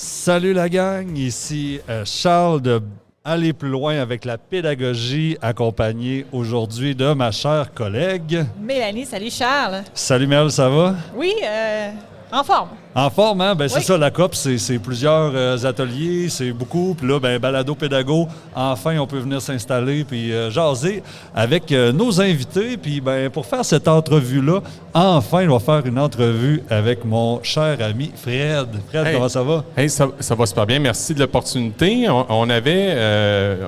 Salut la gang, ici Charles de Aller plus loin avec la pédagogie, accompagné aujourd'hui de ma chère collègue. Mélanie, salut Charles. Salut Mel, ça va? Oui, en forme. En forme, hein? Ben, c'est Oui. ça, la COP, c'est plusieurs ateliers, c'est beaucoup. Puis là, ben, balado pédago, enfin, on peut venir s'installer puis jaser avec nos invités. Puis ben, pour faire cette entrevue-là, enfin, on va faire une entrevue avec mon cher ami Fred. Fred, Hey. comment ça va? Hey, ça va super bien. Merci de l'opportunité.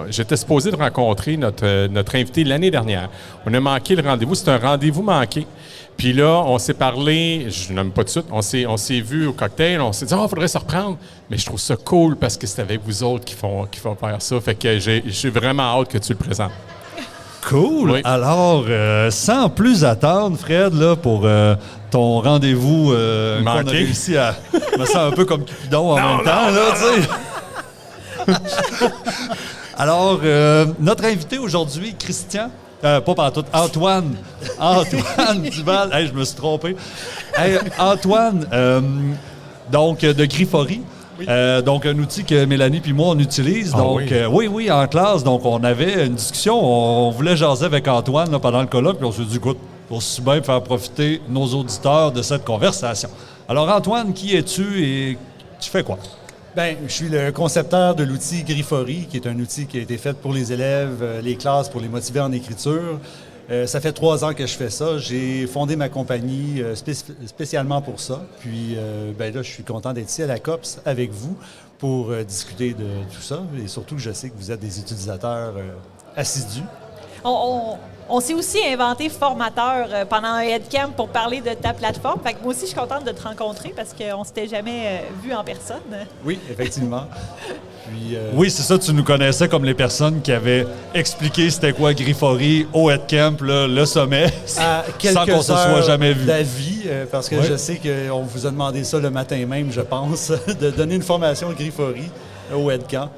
J'étais supposé de rencontrer notre invité l'année dernière. On a manqué le rendez-vous. C'est un rendez-vous manqué. Puis là, on s'est parlé, je nomme pas tout de suite, on s'est vu au cocktail, on s'est dit, il faudrait se reprendre. Mais je trouve ça cool parce que c'est avec vous autres qui font faire ça. Fait que j'ai vraiment hâte que tu le présentes. Cool. Oui. Alors, sans plus attendre, Fred, là, pour ton rendez-vous qu'on a Manqué. réussi à... Je me sens un peu comme Cupidon en même temps, là, tu sais. Alors, notre invité aujourd'hui, Christian, pas partout, Antoine Duval. Hey, je me suis trompé. Hey, Antoine, donc, de Griffory. Donc, un outil que Mélanie puis moi, on utilise. Ah Donc, oui. oui, en classe. Donc, on avait une discussion. On voulait jaser avec Antoine là, pendant le colloque. Puis on s'est dit, écoute, aussi bien faire profiter nos auditeurs de cette conversation. Alors, Antoine, qui es-tu et tu fais quoi? Bien, je suis le concepteur de l'outil Griffory, qui est un outil qui a été fait pour les élèves, les classes, pour les motiver en écriture. Ça fait 3 ans que je fais ça. J'ai fondé ma compagnie spécialement pour ça. Puis ben là, je suis content d'être ici à la COPS avec vous pour discuter de tout ça. Et surtout que je sais que vous êtes des utilisateurs assidus. On s'est aussi inventé formateur pendant un headcamp pour parler de ta plateforme. Fait que moi aussi, je suis contente de te rencontrer parce qu'on ne s'était jamais vu en personne. Oui, effectivement. Puis, Oui, c'est ça, tu nous connaissais comme les personnes qui avaient expliqué c'était quoi Griffory au headcamp, là, le sommet, à sans qu'on se soit jamais vu. d'avis, parce que Ouais. je sais qu'on vous a demandé ça le matin même, je pense, de donner une formation Griffory au Edcamp.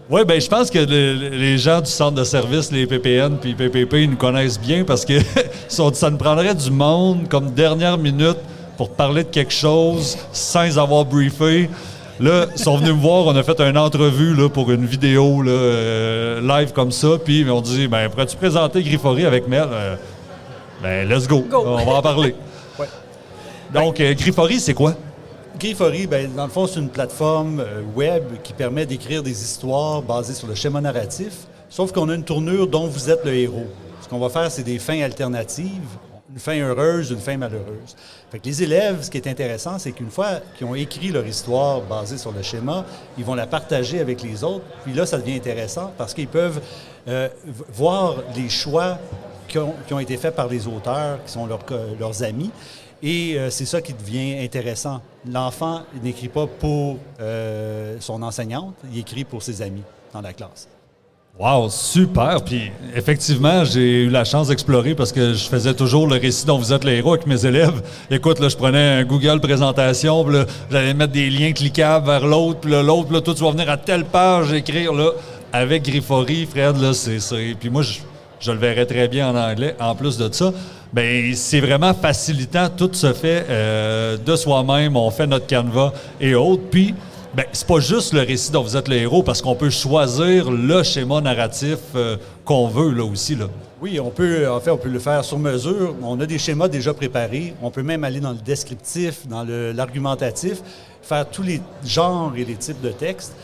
Oui, bien, je pense que les gens du centre de service, les PPN puis PPP, ils nous connaissent bien parce que ça nous prendrait du monde comme dernière minute pour parler de quelque chose sans avoir briefé. Là, ils sont venus me voir, on a fait une entrevue là, pour une vidéo là, live comme ça, puis ils m'ont dit, ben, pourrais-tu présenter Griffory avec Mel? Ben, let's go. Go. On va en parler. Ouais. Donc, Griffory, c'est quoi? Griffory, ben, dans le fond, c'est une plateforme web qui permet d'écrire des histoires basées sur le schéma narratif, sauf qu'on a une tournure dont vous êtes le héros. Ce qu'on va faire, c'est des fins alternatives, une fin heureuse, une fin malheureuse. Fait que les élèves, ce qui est intéressant, c'est qu'une fois qu'ils ont écrit leur histoire basée sur le schéma, ils vont la partager avec les autres. Puis là, ça devient intéressant parce qu'ils peuvent voir les choix qui ont été faits par les auteurs, qui sont leurs amis. Et c'est ça qui devient intéressant. L'enfant n'écrit pas pour son enseignante, il écrit pour ses amis dans la classe. Wow, super! Puis effectivement, j'ai eu la chance d'explorer parce que je faisais toujours le récit dont vous êtes le héros avec mes élèves. Écoute, là, je prenais un Google présentation, puis là, j'allais mettre des liens cliquables vers l'autre, puis là, l'autre, puis là, toi, tu vas venir à telle page écrire, là, avec Griffory, Fred, là, c'est... Puis moi, je le verrais très bien en anglais. En plus de ça, bien, c'est vraiment facilitant. Tout se fait de soi-même. On fait notre canevas et autres. Puis, bien, c'est pas juste le récit dont vous êtes le héros, parce qu'on peut choisir le schéma narratif qu'on veut, là, aussi, là. Oui, on peut le faire sur mesure. On a des schémas déjà préparés. On peut même aller dans le descriptif, dans l'argumentatif, faire tous les genres et les types de textes.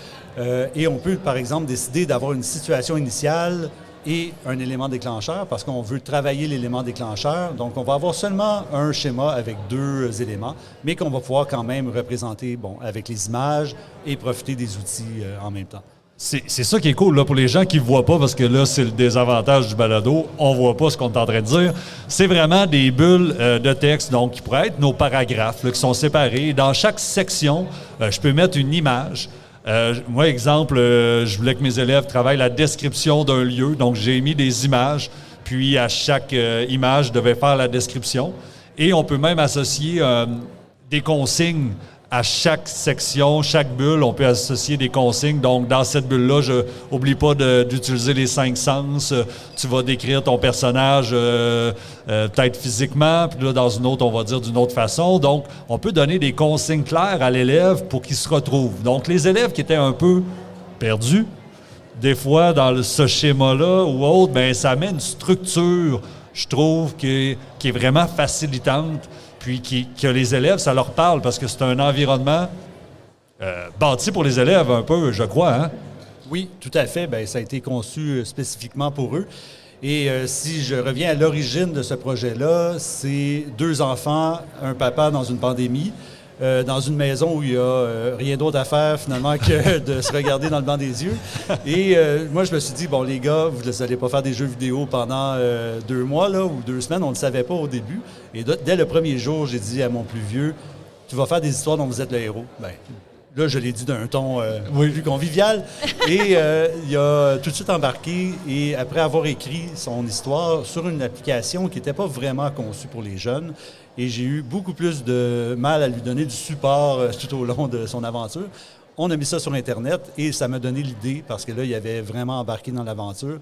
Et on peut, par exemple, décider d'avoir une situation initiale et un élément déclencheur, parce qu'on veut travailler l'élément déclencheur. Donc, on va avoir seulement un schéma avec 2 éléments, mais qu'on va pouvoir quand même représenter avec les images et profiter des outils en même temps. C'est ça qui est cool là, pour les gens qui ne voient pas, parce que là, c'est le désavantage du balado. On ne voit pas ce qu'on est en train de dire. C'est vraiment des bulles de texte, donc qui pourraient être nos paragraphes là, qui sont séparés. Dans chaque section, je peux mettre une image. Moi, exemple, je voulais que mes élèves travaillent la description d'un lieu, donc j'ai mis des images, puis à chaque image, je devais faire la description. Et on peut même associer des consignes à chaque section, chaque bulle, on peut associer des consignes. Donc, dans cette bulle-là, n'oublie pas d'utiliser les 5 sens. Tu vas décrire ton personnage peut-être physiquement, puis là, dans une autre, on va dire d'une autre façon. Donc, on peut donner des consignes claires à l'élève pour qu'il se retrouve. Donc, les élèves qui étaient un peu perdus, des fois, dans ce schéma-là ou autre, bien, ça met une structure, je trouve, qui est vraiment facilitante, puis que les élèves, ça leur parle, parce que c'est un environnement bâti pour les élèves un peu, je crois, hein? Oui, tout à fait. Bien, ça a été conçu spécifiquement pour eux. Et si je reviens à l'origine de ce projet-là, c'est 2 enfants, un papa dans une pandémie, dans une maison où il n'y a rien d'autre à faire finalement que de se regarder dans le blanc des yeux. Et moi, je me suis dit, bon, les gars, vous n'allez pas faire des jeux vidéo pendant 2 mois là, ou 2 semaines. On ne le savait pas au début. Et dès le premier jour, j'ai dit à mon plus vieux, tu vas faire des histoires dont vous êtes le héros. Bien, là, je l'ai dit d'un ton plus convivial. Et il a tout de suite embarqué. Et après avoir écrit son histoire sur une application qui n'était pas vraiment conçue pour les jeunes, et j'ai eu beaucoup plus de mal à lui donner du support tout au long de son aventure. On a mis ça sur Internet et ça m'a donné l'idée parce que là, il avait vraiment embarqué dans l'aventure.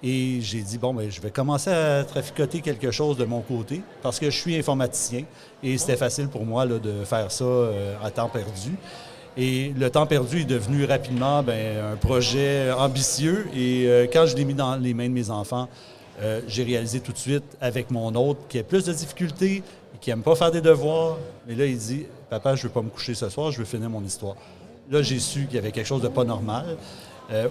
Et j'ai dit, bon, bien, je vais commencer à traficoter quelque chose de mon côté parce que je suis informaticien et c'était facile pour moi là, de faire ça à temps perdu. Et le temps perdu est devenu rapidement un projet ambitieux. Et quand je l'ai mis dans les mains de mes enfants, j'ai réalisé tout de suite avec mon autre qui a plus de difficultés, qui n'aime pas faire des devoirs. Mais là, il dit, « Papa, je ne veux pas me coucher ce soir, je veux finir mon histoire. » Là, j'ai su qu'il y avait quelque chose de pas normal,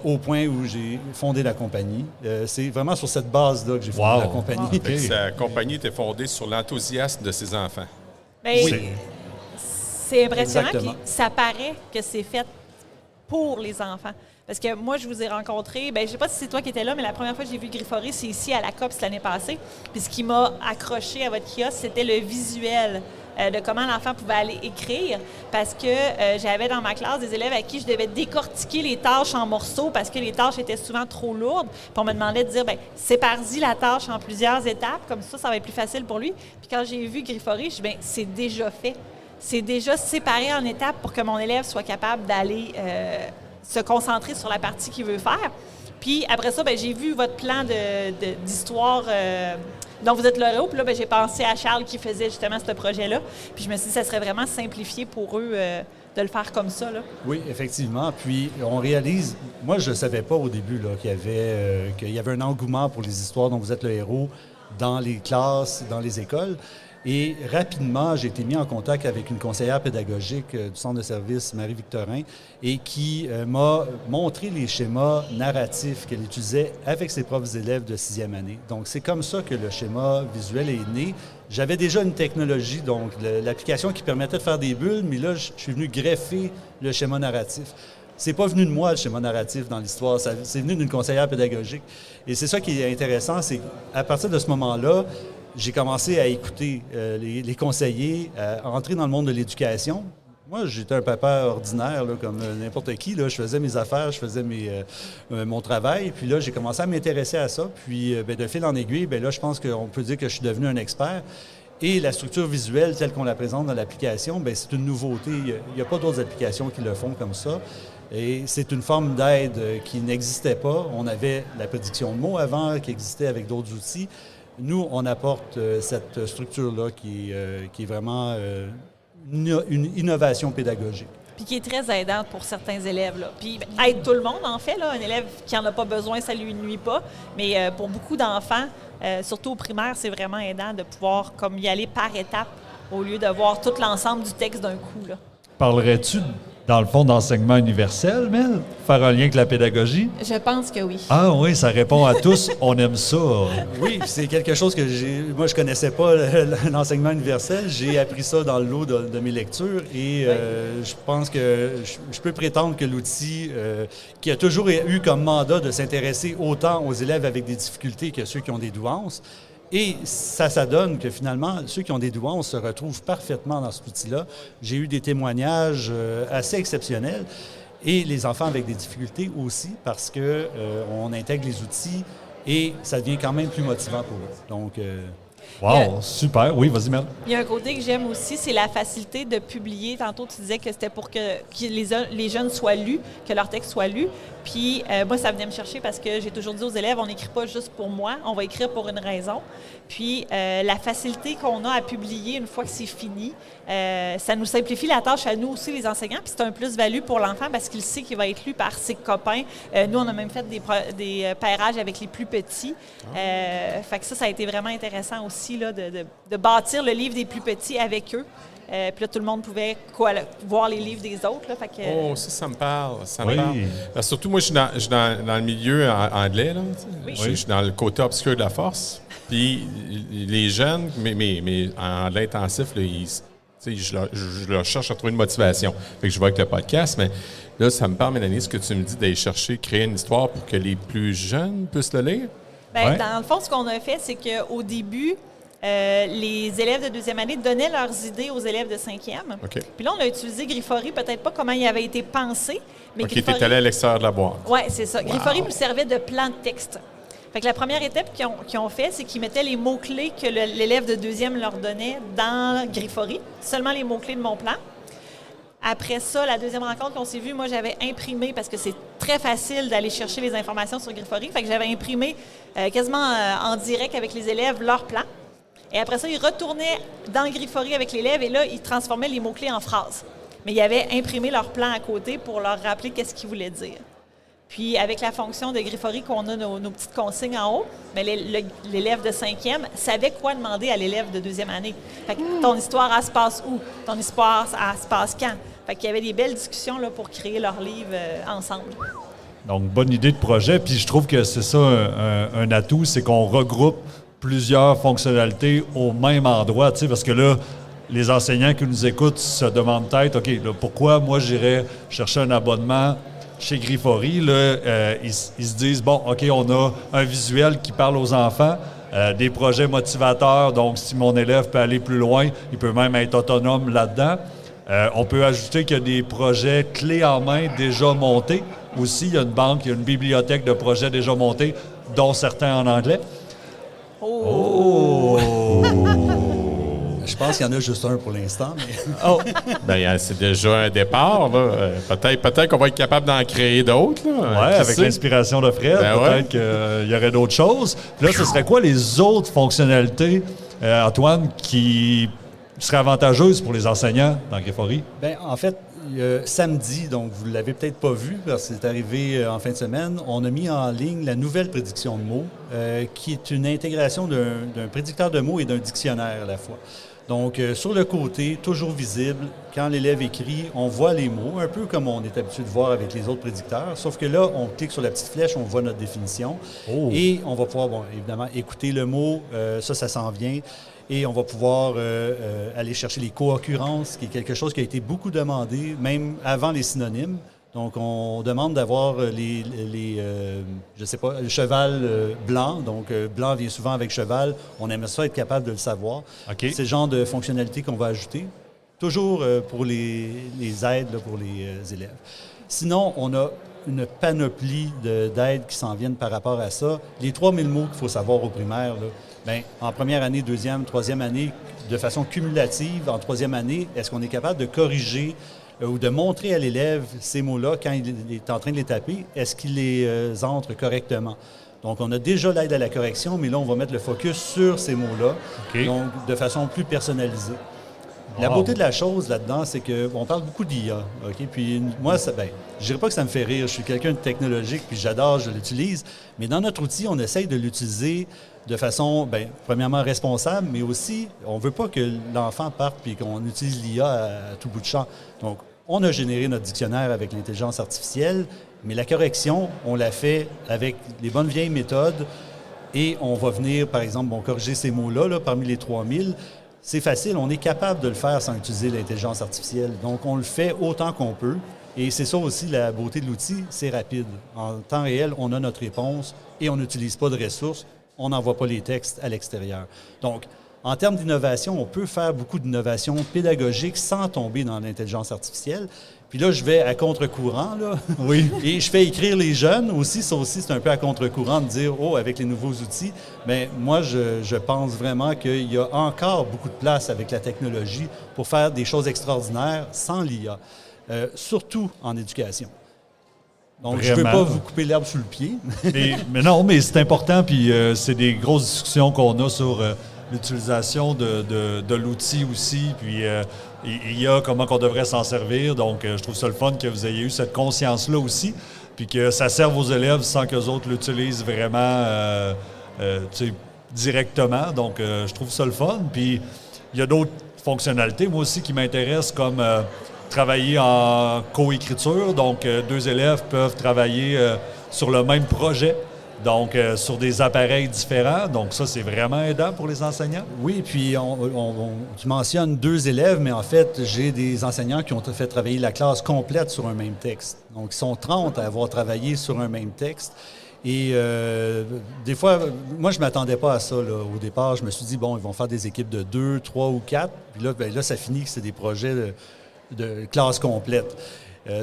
au point où j'ai fondé la compagnie. C'est vraiment sur cette base-là que j'ai fondé la compagnie. Sa compagnie était fondée sur l'enthousiasme de ses enfants. Bien, Oui. c'est impressionnant. Exactement. Puis ça paraît que c'est fait pour les enfants. Parce que moi, je vous ai rencontré, je ne sais pas si c'est toi qui étais là, mais la première fois que j'ai vu Griffory, c'est ici à la COPS l'année passée. Puis ce qui m'a accroché à votre kiosque, c'était le visuel de comment l'enfant pouvait aller écrire. Parce que j'avais dans ma classe des élèves à qui je devais décortiquer les tâches en morceaux parce que les tâches étaient souvent trop lourdes. Puis on me demandait de dire, sépare-y la tâche en plusieurs étapes, comme ça va être plus facile pour lui. Puis quand j'ai vu Griffory, je dis, c'est déjà fait. C'est déjà séparé en étapes pour que mon élève soit capable d'aller se concentrer sur la partie qu'il veut faire. Puis après ça, j'ai vu votre plan d'histoire dont vous êtes le héros. Puis là, j'ai pensé à Charles qui faisait justement ce projet-là. Puis je me suis dit que ça serait vraiment simplifié pour eux de le faire comme ça, là. Oui, effectivement. Puis on réalise, moi je ne savais pas au début là, qu'il y avait un engouement pour les histoires dont vous êtes le héros dans les classes, dans les écoles. Et rapidement, j'ai été mis en contact avec une conseillère pédagogique du centre de service, Marie-Victorin, et qui m'a montré les schémas narratifs qu'elle utilisait avec ses propres élèves de 6e année. Donc, c'est comme ça que le schéma visuel est né. J'avais déjà une technologie, donc l'application qui permettait de faire des bulles, mais là, je suis venu greffer le schéma narratif. C'est pas venu de moi, le schéma narratif dans l'histoire, c'est venu d'une conseillère pédagogique. Et c'est ça qui est intéressant, c'est qu'à partir de ce moment-là, j'ai commencé à écouter les conseillers, à entrer dans le monde de l'éducation. Moi, j'étais un papa ordinaire, là, comme n'importe qui. Là. Je faisais mes affaires, je faisais mon travail. Puis là, j'ai commencé à m'intéresser à ça. Puis, de fil en aiguille, là, je pense qu'on peut dire que je suis devenu un expert. Et la structure visuelle telle qu'on la présente dans l'application, c'est une nouveauté. Il n'y a pas d'autres applications qui le font comme ça. Et c'est une forme d'aide qui n'existait pas. On avait la prédiction de mots avant, qui existait avec d'autres outils. Nous, on apporte cette structure-là qui est vraiment une innovation pédagogique. Puis qui est très aidante pour certains élèves, là. Puis aide tout le monde, en fait, là. Un élève qui n'en a pas besoin, ça ne lui nuit pas. Mais pour beaucoup d'enfants, surtout au primaire, c'est vraiment aidant de pouvoir comme y aller par étapes au lieu de voir tout l'ensemble du texte d'un coup, là. Parlerais-tu, dans le fond, d'enseignement universel, Mel? Faire un lien avec la pédagogie? Je pense que oui. Ah oui, ça répond à tous. On aime ça. Oui, c'est quelque chose que moi, je connaissais pas, l'enseignement universel. J'ai appris ça dans le lot de mes lectures et je pense que je peux prétendre que l'outil qui a toujours eu comme mandat de s'intéresser autant aux élèves avec des difficultés que ceux qui ont des douances. Et ça donne que finalement, ceux qui ont des douances se retrouvent parfaitement dans cet outil-là. J'ai eu des témoignages assez exceptionnels. Et les enfants avec des difficultés aussi, parce qu'on intègre les outils et ça devient quand même plus motivant pour eux. Donc, Wow, super. Oui, vas-y, Mel. Il y a un côté que j'aime aussi, c'est la facilité de publier. Tantôt, tu disais que c'était pour que les jeunes soient lus, que leur texte soit lu. Puis moi, ça venait me chercher parce que j'ai toujours dit aux élèves, on n'écrit pas juste pour moi, on va écrire pour une raison. Puis la facilité qu'on a à publier une fois que c'est fini, ça nous simplifie la tâche à nous aussi, les enseignants. Puis c'est un plus-value pour l'enfant parce qu'il sait qu'il va être lu par ses copains. Nous, on a même fait des pairages avec les plus petits. Fait que ça a été vraiment intéressant aussi là, de bâtir le livre des plus petits avec eux. Puis là, tout le monde pouvait voir les livres des autres. Là, fait que, Oh, ça me parle. Ça me Oui. parle. Parce que surtout, moi, je suis dans le milieu anglais. Là, Oui. je suis dans le côté obscur de la force. Puis les jeunes, mais en anglais intensif, là, je leur cherche à trouver une motivation. Fait que je vais avec le podcast, mais là, ça me parle, Mélanie, ce que tu me dis d'aller chercher, créer une histoire pour que les plus jeunes puissent le lire. bien, Ouais. dans le fond, ce qu'on a fait, c'est qu'au début, les élèves de deuxième année donnaient leurs idées aux élèves de cinquième. OK. Puis là, on a utilisé Griffory, peut-être pas comment il avait été pensé, mais OK, t'es allé à l'extérieur de la boîte. Oui, c'est ça. Griffory nous servait de plan de texte. Fait que la première étape qu'ils ont fait, c'est qu'ils mettaient les mots-clés que l'élève de deuxième leur donnait dans Griffory, seulement les mots-clés de mon plan. Après ça, la deuxième rencontre qu'on s'est vue, moi, j'avais imprimé, parce que c'est très facile d'aller chercher les informations sur Griffory, fait que j'avais imprimé quasiment en direct avec les élèves leur plan. Et après ça, ils retournaient dans Griffory avec l'élève et là, ils transformaient les mots-clés en phrases. Mais ils avaient imprimé leur plan à côté pour leur rappeler qu'est-ce qu'ils voulaient dire. Puis, avec la fonction de Griffory qu'on a nos petites consignes en haut, bien, l'élève de cinquième savait quoi demander à l'élève de deuxième année. Fait que ton histoire, elle se passe où? Ton histoire, elle se passe quand? Fait qu'il y avait des belles discussions là, pour créer leur livre ensemble. Donc, bonne idée de projet. Puis je trouve que c'est ça un atout, c'est qu'on regroupe plusieurs fonctionnalités au même endroit, tu sais, parce que là, les enseignants qui nous écoutent se demandent peut-être, OK, là, pourquoi moi j'irais chercher un abonnement chez Griffory? Là, ils se disent, bon, OK, on a un visuel qui parle aux enfants, des projets motivateurs, donc si mon élève peut aller plus loin, il peut même être autonome là-dedans. On peut ajouter qu'il y a des projets clés en main déjà montés. Aussi, il y a une banque, il y a une bibliothèque de projets déjà montés, dont certains en anglais. Oh! Je pense qu'il y en a juste un pour l'instant. Mais... Oh! Bien, c'est déjà un départ. Là. Peut-être qu'on va être capable d'en créer d'autres. Oui, Qui avec sait? l'inspiration de Fred, Ben peut-être qu'il y aurait d'autres choses. Puis là, ce serait quoi les autres fonctionnalités, Antoine, qui seraient avantageuses pour les enseignants dans Griffory? Bien, en fait, samedi, donc vous ne l'avez peut-être pas vu parce que c'est arrivé en fin de semaine, on a mis en ligne la nouvelle prédiction de mots, qui est une intégration d'un prédicteur de mots et d'un dictionnaire à la fois. Donc, sur le côté, toujours visible, quand l'élève écrit, on voit les mots, un peu comme on est habitué de voir avec les autres prédicteurs, sauf que là, on clique sur la petite flèche, on voit notre définition, et on va pouvoir, bon, évidemment, écouter le mot, ça s'en vient, et on va pouvoir aller chercher les co-occurrences, qui est quelque chose qui a été beaucoup demandé, même avant les synonymes. Donc, on demande d'avoir je sais pas, le cheval blanc. Donc, blanc vient souvent avec cheval. On aimerait ça être capable de le savoir. OK. C'est le genre de fonctionnalité qu'on va ajouter, toujours pour les aides là, pour les élèves. Sinon, on a une panoplie d'aides qui s'en viennent par rapport à ça. Les 3000 mots qu'il faut savoir au primaire, là, bien, en première année, deuxième, troisième année, de façon cumulative, en troisième année, est-ce qu'on est capable de corriger ou de montrer à l'élève ces mots-là quand il est en train de les taper, est-ce qu'il les entre correctement? Donc, on a déjà l'aide à la correction, mais là, on va mettre le focus sur ces mots-là, OK. donc de façon plus personnalisée. La Wow. beauté de la chose là-dedans, c'est qu'on parle beaucoup d'IA. OK? Puis moi, je dirais pas que ça me fait rire. Je suis quelqu'un de technologique, puis j'adore, je l'utilise. Mais dans notre outil, on essaye de l'utiliser de façon, premièrement, responsable, mais aussi, on ne veut pas que l'enfant parte puis qu'on utilise l'IA à tout bout de champ. Donc, on a généré notre dictionnaire avec l'intelligence artificielle, mais la correction, on l'a fait avec les bonnes vieilles méthodes et on va venir, par exemple, corriger ces mots-là là, parmi les 3000. C'est facile, on est capable de le faire sans utiliser l'intelligence artificielle. Donc, on le fait autant qu'on peut. Et c'est ça aussi la beauté de l'outil, c'est rapide. En temps réel, on a notre réponse et on n'utilise pas de ressources, on n'envoie pas les textes à l'extérieur. Donc, En termes d'innovation, on peut faire beaucoup d'innovation pédagogique sans tomber dans l'intelligence artificielle. Puis là, je vais à contre-courant, là. Oui. Et je fais écrire les jeunes aussi. Ça aussi, c'est un peu à contre-courant de dire, oh, avec les nouveaux outils. Mais moi, je pense vraiment qu'il y a encore beaucoup de place avec la technologie pour faire des choses extraordinaires sans l'IA, surtout en éducation. Donc, je ne veux pas vous couper l'herbe sous le pied. mais non, mais c'est important, puis c'est des grosses discussions qu'on a sur l'utilisation de l'outil aussi, puis il y a comment qu'on devrait s'en servir. Donc, je trouve ça le fun que vous ayez eu cette conscience-là aussi, puis que ça serve aux élèves sans qu'eux autres l'utilisent vraiment directement. Donc, je trouve ça le fun. Puis, il y a d'autres fonctionnalités, moi aussi, qui m'intéressent, comme travailler en coécriture. Donc, deux élèves peuvent travailler sur le même projet, donc sur des appareils différents. Donc, ça, c'est vraiment aidant pour les enseignants. Oui, puis tu mentionnes deux élèves, mais en fait, j'ai des enseignants qui ont fait travailler la classe complète sur un même texte. Donc, ils sont 30 à avoir travaillé sur un même texte. Et des fois, moi, je ne m'attendais pas à ça. Là. Au départ, je me suis dit, bon, ils vont faire des équipes de 2, 3 ou 4. Puis là, ça finit que c'est des projets de classe complète.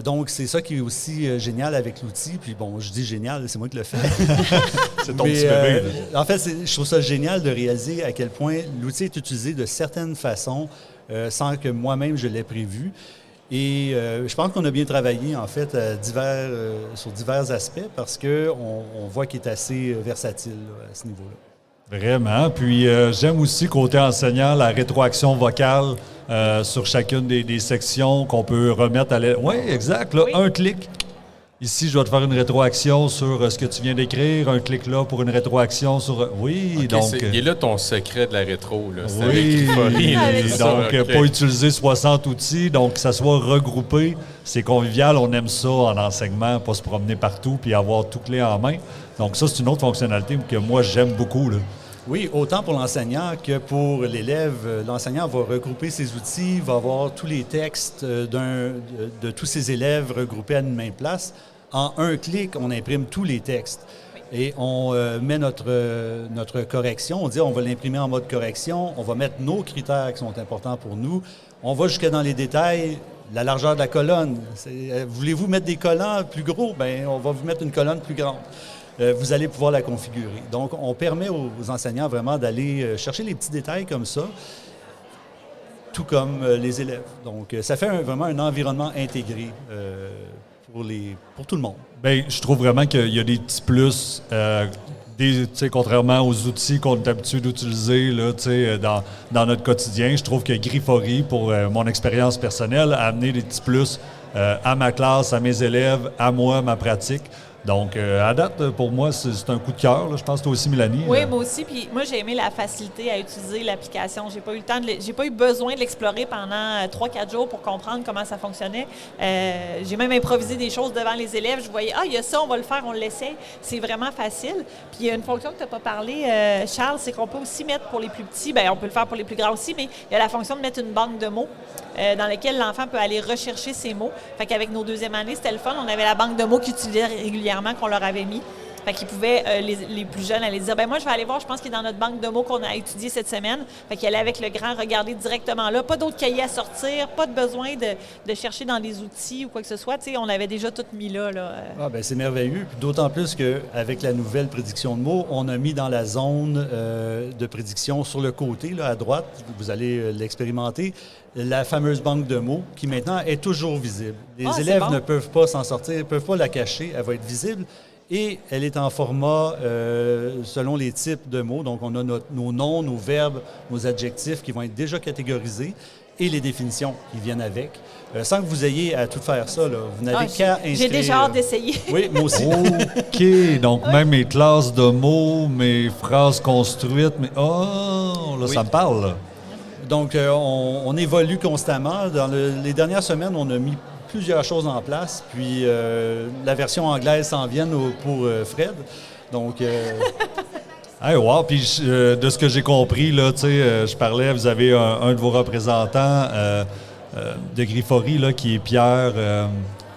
Donc, c'est ça qui est aussi génial avec l'outil. Puis bon, je dis génial, c'est moi qui le fais. C'est ton petit bébé. En fait, je trouve ça génial de réaliser à quel point l'outil est utilisé de certaines façons sans que moi-même je l'ai prévu. Et je pense qu'on a bien travaillé, en fait, sur divers aspects parce qu'on voit qu'il est assez versatile là, à ce niveau-là. Vraiment. Puis j'aime aussi, côté enseignant, la rétroaction vocale sur chacune des sections qu'on peut remettre à l'élève. Oui, exact. Là, oui. Un clic. Ici, je dois te faire une rétroaction sur ce que tu viens d'écrire. Un clic là pour une rétroaction sur... Oui, okay, donc... Il est là ton secret de la rétro, là. C'est oui, avec donc okay. Pas utiliser 60 outils, donc que ça soit regroupé. C'est convivial, on aime ça en enseignement, pas se promener partout puis avoir tout clé en main. Donc ça, c'est une autre fonctionnalité que moi, j'aime beaucoup, là. Oui, autant pour l'enseignant que pour l'élève. L'enseignant va regrouper ses outils, va avoir tous les textes de tous ses élèves regroupés à une même place. En un clic, on imprime tous les textes. Et on met notre correction. On dit on va l'imprimer en mode correction. On va mettre nos critères qui sont importants pour nous. On va jusqu'à dans les détails. La largeur de la colonne. Voulez-vous mettre des collants plus gros? Bien, on va vous mettre une colonne plus grande. Vous allez pouvoir la configurer. Donc, on permet aux enseignants vraiment d'aller chercher les petits détails comme ça, tout comme les élèves. Donc, ça fait vraiment un environnement intégré pour tout le monde. Bien, je trouve vraiment qu'il y a des petits plus, contrairement aux outils qu'on est habitué d'utiliser là, dans notre quotidien. Je trouve que Griffory, pour mon expérience personnelle, a amené des petits plus à ma classe, à mes élèves, à moi, ma pratique. Donc, à date, pour moi, c'est un coup de cœur. Là. Je pense que toi aussi, Mélanie. Oui, moi aussi. Puis moi, j'ai aimé la facilité à utiliser l'application. J'ai pas eu le temps j'ai pas eu besoin de l'explorer pendant 3-4 jours pour comprendre comment ça fonctionnait. J'ai même improvisé des choses devant les élèves. Je voyais, il y a ça, on va le faire, on l'essaie. C'est vraiment facile. Puis il y a une fonction que tu n'as pas parlé, Charles, c'est qu'on peut aussi mettre pour les plus petits, bien, on peut le faire pour les plus grands aussi, mais il y a la fonction de mettre une banque de mots dans laquelle l'enfant peut aller rechercher ses mots. Fait qu'avec nos deuxième années, c'était le fun. On avait la banque de mots qu'ils utilisaient régulièrement, qu'on leur avait mis. Fait qu'ils pouvaient, les plus jeunes, aller dire, moi, je vais aller voir, je pense qu'il est dans notre banque de mots qu'on a étudié cette semaine. Fait qu'il allait avec le grand regarder directement là. Pas d'autres cahiers à sortir, pas de besoin de chercher dans des outils ou quoi que ce soit. T'sais, on avait déjà tout mis là. C'est merveilleux. Puis d'autant plus qu'avec la nouvelle prédiction de mots, on a mis dans la zone de prédiction sur le côté, là, à droite, vous allez l'expérimenter, la fameuse banque de mots qui maintenant est toujours visible. Les élèves ne peuvent pas s'en sortir, ne peuvent pas la cacher, elle va être visible. Et elle est en format selon les types de mots. Donc, on a nos noms, nos verbes, nos adjectifs qui vont être déjà catégorisés et les définitions qui viennent avec. Sans que vous ayez à tout faire ça, là. Vous n'avez qu'à inscrire... J'ai déjà hâte d'essayer. Oui, moi aussi. OK. Donc, même mes classes de mots, mes phrases construites, mais... ça me parle, là. Donc, on évolue constamment. Dans les dernières semaines, on a mis plusieurs choses en place, puis la version anglaise s'en vient pour Fred. Donc... Hey, wow! Puis de ce que j'ai compris, là, je parlais, vous avez un de vos représentants de Griffory, là, qui est Pierre...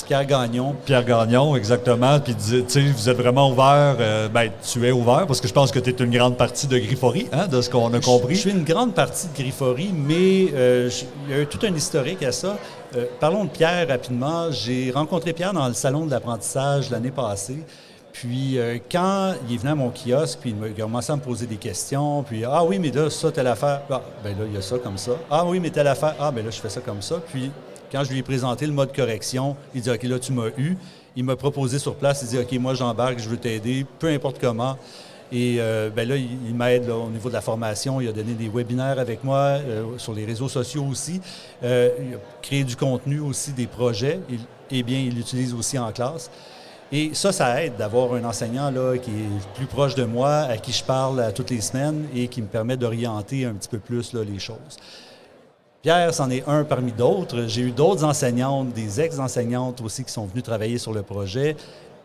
Pierre Gagnon. Pierre Gagnon, exactement. Puis, tu sais, vous êtes vraiment ouvert. Tu es ouvert parce que je pense que tu es une grande partie de Grifforie, hein, de ce qu'on a compris. Je suis une grande partie de Grifforie, mais il y a tout un historique à ça. Parlons de Pierre rapidement. J'ai rencontré Pierre dans le salon de l'apprentissage l'année passée. Puis, quand il est venu à mon kiosque, puis il a commencé à me poser des questions, puis « Ah oui, mais là, ça, telle affaire. » Ah, ben là, il y a ça comme ça. « Ah oui, mais telle affaire. » Ah, ben là, je fais ça comme ça. Puis, quand je lui ai présenté le mode correction, il dit « OK, là, tu m'as eu. » Il m'a proposé sur place, il dit « OK, moi, j'embarque, je veux t'aider, peu importe comment. » Et ben là, il m'aide là, au niveau de la formation. Il a donné des webinaires avec moi, sur les réseaux sociaux aussi. Il a créé du contenu aussi, des projets. Et bien, il l'utilise aussi en classe. Et ça aide d'avoir un enseignant là, qui est plus proche de moi, à qui je parle toutes les semaines et qui me permet d'orienter un petit peu plus là, les choses. Pierre, c'en est un parmi d'autres. J'ai eu d'autres enseignantes, des ex-enseignantes aussi qui sont venues travailler sur le projet.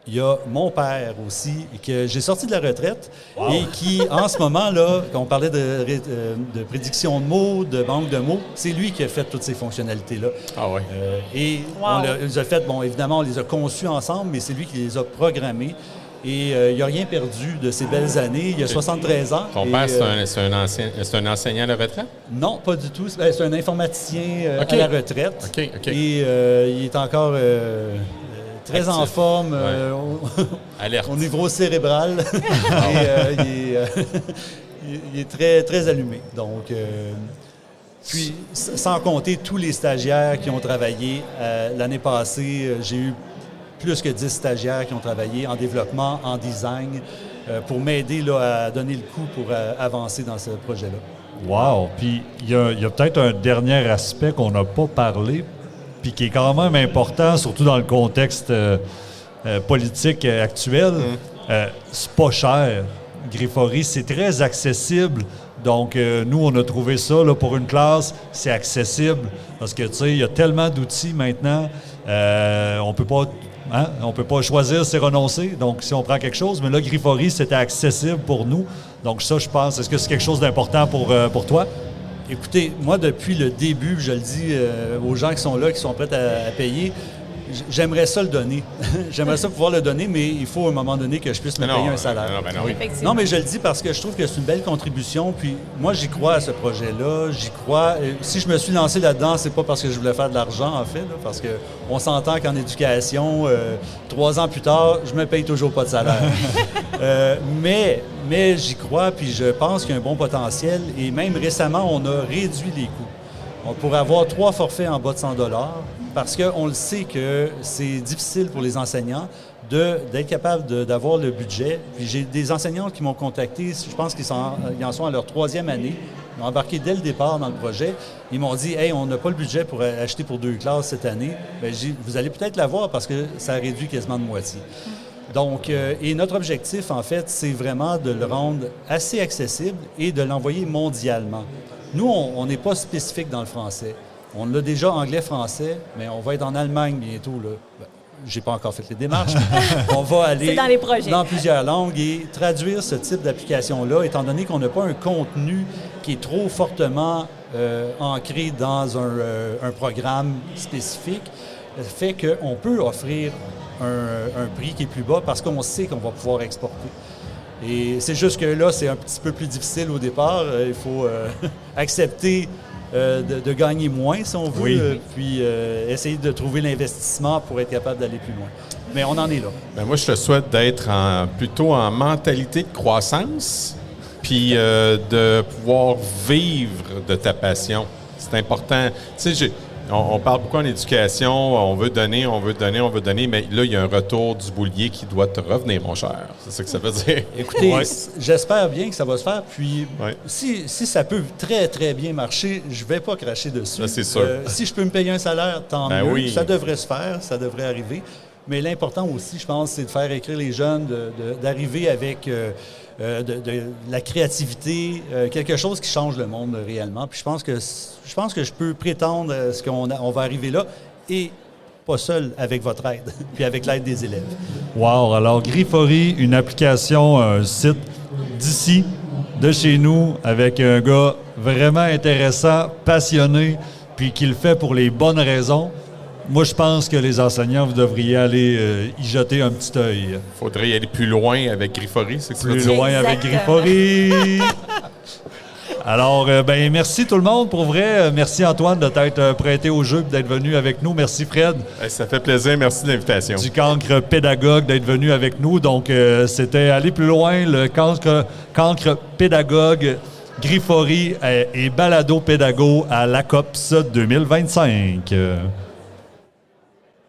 Il y a mon père aussi, que j'ai sorti de la retraite et qui, en ce moment, là, quand on parlait de prédiction de mots, de banque de mots, c'est lui qui a fait toutes ces fonctionnalités-là. Ah oui. On les a faites, bon, évidemment, on les a conçues ensemble, mais c'est lui qui les a programmées. Et il n'a rien perdu de ces belles années. Il a 73 ans. Ton père, c'est un enseignant à la retraite? Non, pas du tout. C'est un informaticien à la retraite. OK. Et il est encore... très actif, en forme, alerte. Au niveau cérébral. Et, il est très, très allumé. Donc, puis, sans compter tous les stagiaires qui ont travaillé. L'année passée, j'ai eu plus que 10 stagiaires qui ont travaillé en développement, en design, pour m'aider là, à donner le coup pour avancer dans ce projet-là. Wow! Puis, il y a peut-être un dernier aspect qu'on n'a pas parlé, puis qui est quand même important, surtout dans le contexte politique actuel. C'est pas cher. Grifforie, c'est très accessible. Donc, nous, on a trouvé ça là, pour une classe, c'est accessible. Parce que, tu sais, il y a tellement d'outils maintenant, on peut pas choisir, c'est renoncer. Donc, si on prend quelque chose, mais là, Grifforie, c'était accessible pour nous. Donc, ça, je pense, est-ce que c'est quelque chose d'important pour toi? Écoutez, moi, depuis le début, je le dis aux gens qui sont là, qui sont prêts à payer, j'aimerais ça le donner. J'aimerais ça pouvoir le donner, mais il faut à un moment donné que je puisse me payer un salaire. Non, mais je le dis parce que je trouve que c'est une belle contribution. Puis moi, j'y crois à ce projet-là. J'y crois. Si je me suis lancé là-dedans, c'est pas parce que je voulais faire de l'argent, en fait, là, parce qu'on s'entend qu'en éducation, 3 ans plus tard, je me paye toujours pas de salaire. Mais j'y crois, puis je pense qu'il y a un bon potentiel. Et même récemment, on a réduit les coûts. On pourrait avoir 3 forfaits en bas de 100 $ parce qu'on le sait que c'est difficile pour les enseignants d'être capable d'avoir le budget. Puis j'ai des enseignants qui m'ont contacté, je pense qu'ils en sont à leur 3e année. Ils ont embarqué dès le départ dans le projet. Ils m'ont dit « Hey, on n'a pas le budget pour acheter pour 2 classes cette année. » Bien, vous allez peut-être l'avoir parce que ça réduit quasiment de moitié. Donc, et notre objectif, en fait, c'est vraiment de le rendre assez accessible et de l'envoyer mondialement. Nous, on n'est pas spécifique dans le français. On l'a déjà anglais-français, mais on va être en Allemagne bientôt. Je n'ai pas encore fait les démarches. On va aller dans les projets. Dans plusieurs langues et traduire ce type d'application-là, étant donné qu'on n'a pas un contenu qui est trop fortement ancré dans un programme spécifique, fait qu'on peut offrir un prix qui est plus bas parce qu'on sait qu'on va pouvoir exporter. Et c'est juste que là, c'est un petit peu plus difficile au départ. Il faut accepter de gagner moins, si on veut, puis essayer de trouver l'investissement pour être capable d'aller plus loin. Mais on en est là. Bien, moi, je te souhaite d'être plutôt en mentalité de croissance, puis de pouvoir vivre de ta passion. C'est important. Tu sais, on parle beaucoup en éducation, on veut donner, mais là, il y a un retour du boulier qui doit te revenir, mon cher. C'est ça que ça veut dire. Écoutez, j'espère bien que ça va se faire. Puis, si ça peut très, très bien marcher, je ne vais pas cracher dessus. Ça, c'est sûr. Si je peux me payer un salaire, tant mieux. Oui. Ça devrait se faire, ça devrait arriver. Mais l'important aussi, je pense, c'est de faire écrire les jeunes, d'arriver avec de la créativité, quelque chose qui change le monde réellement. Puis je pense que je peux prétendre à ce qu'on va arriver là, et pas seul, avec votre aide, puis avec l'aide des élèves. Wow! Alors, Grifforie, une application, un site d'ici, de chez nous, avec un gars vraiment intéressant, passionné, puis qui le fait pour les bonnes raisons. Moi, je pense que les enseignants, vous devriez aller y jeter un petit œil. Il faudrait y aller plus loin avec Griffory, c'est ce que tu veux Plus dire? loin avec Exactement. Griffory. Alors, merci tout le monde pour vrai. Merci Antoine de t'être prêté au jeu et d'être venu avec nous. Merci Fred Ça fait plaisir. Merci de l'invitation. du cancre pédagogue d'être venu avec nous. Donc, c'était aller plus loin, le cancre pédagogue, Griffory et balado pédago à l'ACOPS 2025.